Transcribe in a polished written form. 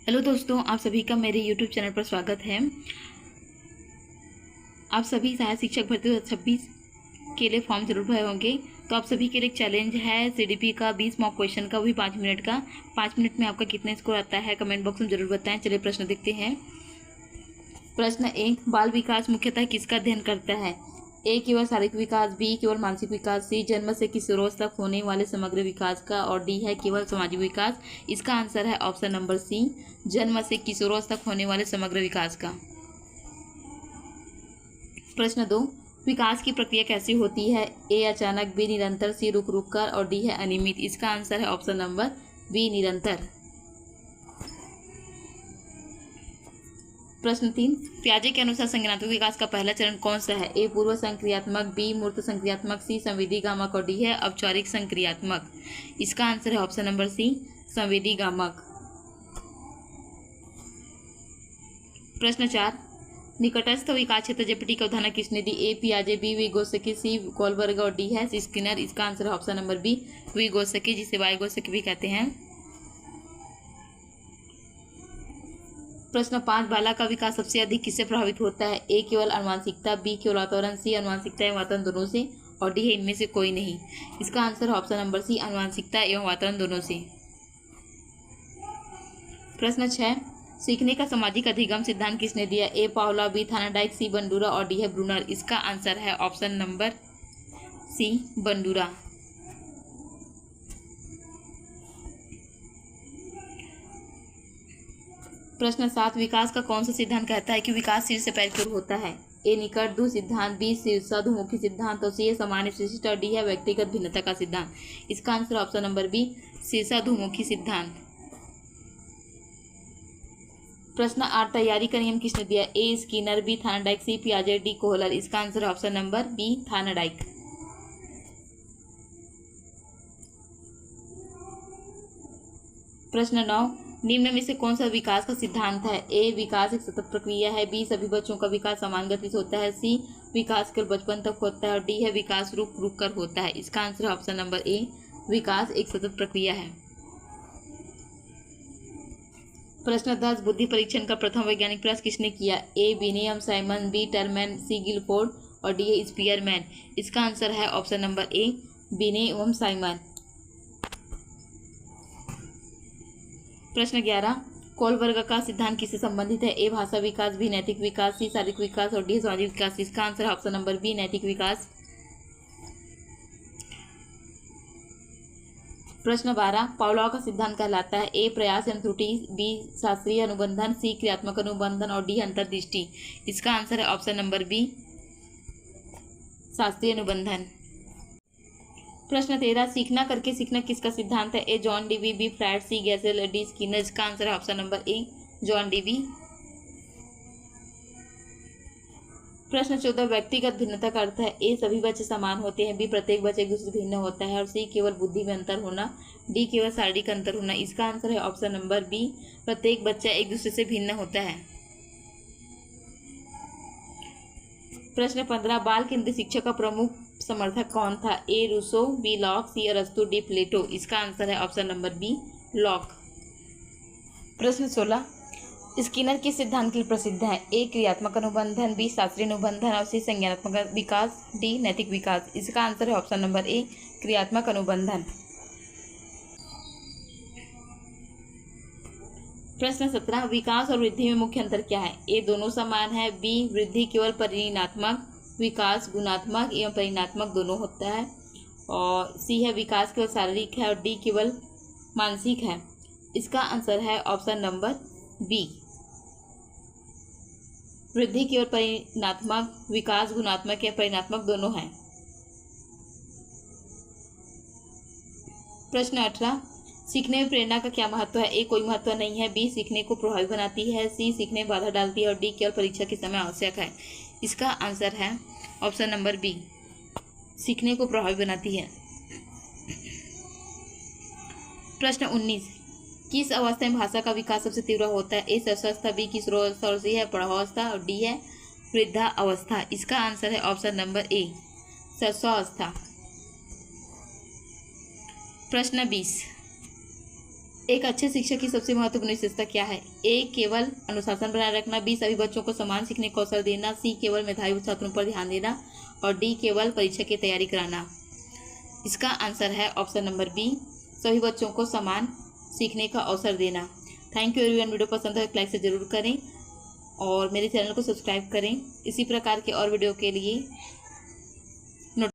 Hello दोस्तों, आप सभी का मेरे YouTube चैनल पर स्वागत है। आप सभी सहायक शिक्षक भर्ती 2026 के लिए फॉर्म जरूर भरे होंगे। तो आप सभी के लिए एक चैलेंज है CDP का 20 मॉक क्वेश्चन का, वही 5 मिनट का। 5 मिनट में आपका कितना स्कोर आता है कमेंट बॉक्स में जरूर बताएं। चलिए प्रश्न देखते हैं। प्रश्न 1, बाल विकास मुख्यतः किसका अध्ययन करता है? ए केवल शारीरिक विकास, बी केवल मानसिक विकास, सी जन्म से किशोरावस्था तक होने वाले समग्र विकास का, और डी है केवल सामाजिक विकास। इसका आंसर है ऑप्शन नंबर सी, जन्म से किशोरावस्था तक होने वाले समग्र विकास का। प्रश्न 2, विकास की प्रक्रिया कैसी होती है? ए अचानक, बी निरंतर, सी रुक रुक कर, और डी है अनियमित। इसका आंसर है ऑप्शन नंबर बी, निरंतर। प्रश्न 3, पियाजे के अनुसार संज्ञानात्मक विकास का पहला चरण कौन सा है? ए पूर्व संक्रियात्मक, बी मूर्त संक्रियात्मक, सी संवेदी गामक, और डी है औपचारिक संक्रियात्मक। इसका आंसर है ऑप्शन नंबर सी, संवेदी गामक। प्रश्न 4, निकटस्थ विकास क्षेत्र जेपीटी का उदाहरण किसने दी? ए पियाजे, बी विगोत्स्की, सी कोलबर्ग, और डी है स्किनर। इसका आंसर है ऑप्शन नंबर बी, विगोत्स्की, जिसे वाइगोत्स्की भी कहते हैं। प्रश्न 5, बालक का विकास सबसे अधिक किससे प्रभावित होता है? ए केवल आनुवंशिकता, बी केवल वातावरण, सी आनुवंशिकता एवं वातावरण दोनों से, और डी है इनमें से कोई नहीं। इसका आंसर है ऑप्शन नंबर सी, आनुवंशिकता एवं वातावरण दोनों से। प्रश्न 6, सीखने का सामाजिक अधिगम सिद्धांत किसने दिया? ए पावला, बी थानाडाइक, सी बंडूरा, और डी है ब्रूनर। इसका आंसर है ऑप्शन नंबर सी, बंडूरा। प्रश्न 7, विकास का कौन सा सिद्धांत कहता है कि विकास सिर से पैर की ओर होता है? ए निकट दू सिद्धांत, बी शीर्षाधुमुखी सिद्धांत, और सी है सामान्य विशिष्ट, और डी है व्यक्तिगत भिन्नता का सिद्धांत। इसका आंसर ऑप्शन नंबर बी, शीर्षाधुमुखी सिद्धांत। प्रश्न 8, तैयारी का नियम किसने दिया? ए स्किनर, बी थानाडाइक, सी पियाजे, डी कोहलर। इसका आंसर ऑप्शन नंबर बी, थानाडाइक। प्रश्न 9, निम्न में से कौन सा विकास का सिद्धांत है? ए विकास एक सतत प्रक्रिया है, बी सभी बच्चों का विकास समान गति से होता है, सी विकास केवल बचपन तक होता है, और डी है विकास रुक रुक कर होता है। इसका आंसर है ऑप्शन नंबर ए, विकास एक सतत प्रक्रिया है। प्रश्न 10, बुद्धि परीक्षण का प्रथम वैज्ञानिक प्रयास किसने किया? A William Simon, B Terman, C Guilford, और डी है स्पीयरमैन। इसका आंसर है option number A, William Simon. प्रश्न 11, कोलबर्ग का सिद्धांत किससे संबंधित है? ए भाषा विकास, बी नैतिक विकास, सी शारीरिक विकास, और डी सामाजिक विकास। इसका आंसर है ऑप्शन नंबर बी, नैतिक विकास। प्रश्न 12, पावलोव का सिद्धांत कहलाता है? ए प्रयास एवं त्रुटि, बी शास्त्रीय अनुबंधन, सी क्रियात्मक अनुबंधन, और डी अंतर्दृष्टि। इसका आंसर है ऑप्शन नंबर बी, शास्त्रीय अनुबंधन। प्रश्न 13, सीखना करके सीखना किसका सिद्धांत है? ए जॉन डीवी, बी फ्लैट, सी गैसेल, डी स्किनर। इसका आंसर है ऑप्शन नंबर ए, जॉन डीवी। प्रश्न 14, व्यक्तिगत भिन्नता का अर्थ है? ए सभी बच्चे समान होते हैं, बी प्रत्येक बच्चे एक दूसरे से भिन्न होता है, और सी केवल बुद्धि में अंतर होना, डी केवल शारीरिक अंतर होना। इसका आंसर है ऑप्शन नंबर बी, प्रत्येक बच्चा एक दूसरे से भिन्न होता है। प्रश्न 15, बाल केंद्रीय शिक्षा का प्रमुख समर्थक कौन था? ए रूसो, बी लॉक, सी अरस्तु, डी प्लेटो। इसका आंसर है ऑप्शन नंबर बी, लॉक। प्रश्न 16, स्किनर किस सिद्धांत के लिए प्रसिद्ध है? ए क्रियात्मक अनुबंधन, बी शास्त्रीय अनुबंधन, और सी संज्ञानात्मक विकास, डी नैतिक विकास। इसका आंसर है ऑप्शन नंबर ए, क्रियात्मक अनुबंधन। प्रश्न 17, विकास और वृद्धि में मुख्य अंतर क्या है? ए दोनों समान है, बी वृद्धि केवल परिणात्मक, विकास गुणात्मक एवं परिणात्मक दोनों होता है, और सी है विकास केवल शारीरिक है, और डी केवल मानसिक है। इसका आंसर है ऑप्शन नंबर बी, वृद्धि केवल परिणात्मक, विकास गुणात्मक या परिणात्मक दोनों है। प्रश्न 18, सीखने में प्रेरणा का क्या महत्व है? ए कोई महत्व नहीं है, बी सीखने को प्रभावी बनाती है, सी सीखने में बाधा डालती है, और डी केवल परीक्षा के समय आवश्यक है। इसका आंसर है ऑप्शन नंबर बी, सीखने को प्रभावी बनाती है। प्रश्न 19, किस अवस्था में भाषा का विकास सबसे तीव्र होता है? ए शिशुअवस्था, बी किशोरावस्था, और सी है प्रौढ़ावस्था, और डी है वृद्धावस्था। इसका आंसर है ऑप्शन नंबर ए, शिशुअवस्था। प्रश्न 20, एक अच्छे शिक्षक की सबसे महत्वपूर्ण विशेषता क्या है? ए, केवल अनुशासन बनाए रखना। बी, सभी बच्चों को समान सीखने का अवसर देना। सी, केवल मेधावी छात्रों पर ध्यान देना। और डी, केवल परीक्षा की तैयारी कराना। इसका आंसर है ऑप्शन नंबर बी, सभी बच्चों को समान सीखने का अवसर देना। Thank you everyone. वीडियो पसंद है तो लाइक से जरूर करें और मेरे चैनल को सब्सक्राइब करें। इसी प्रकार के और वीडियो के लिए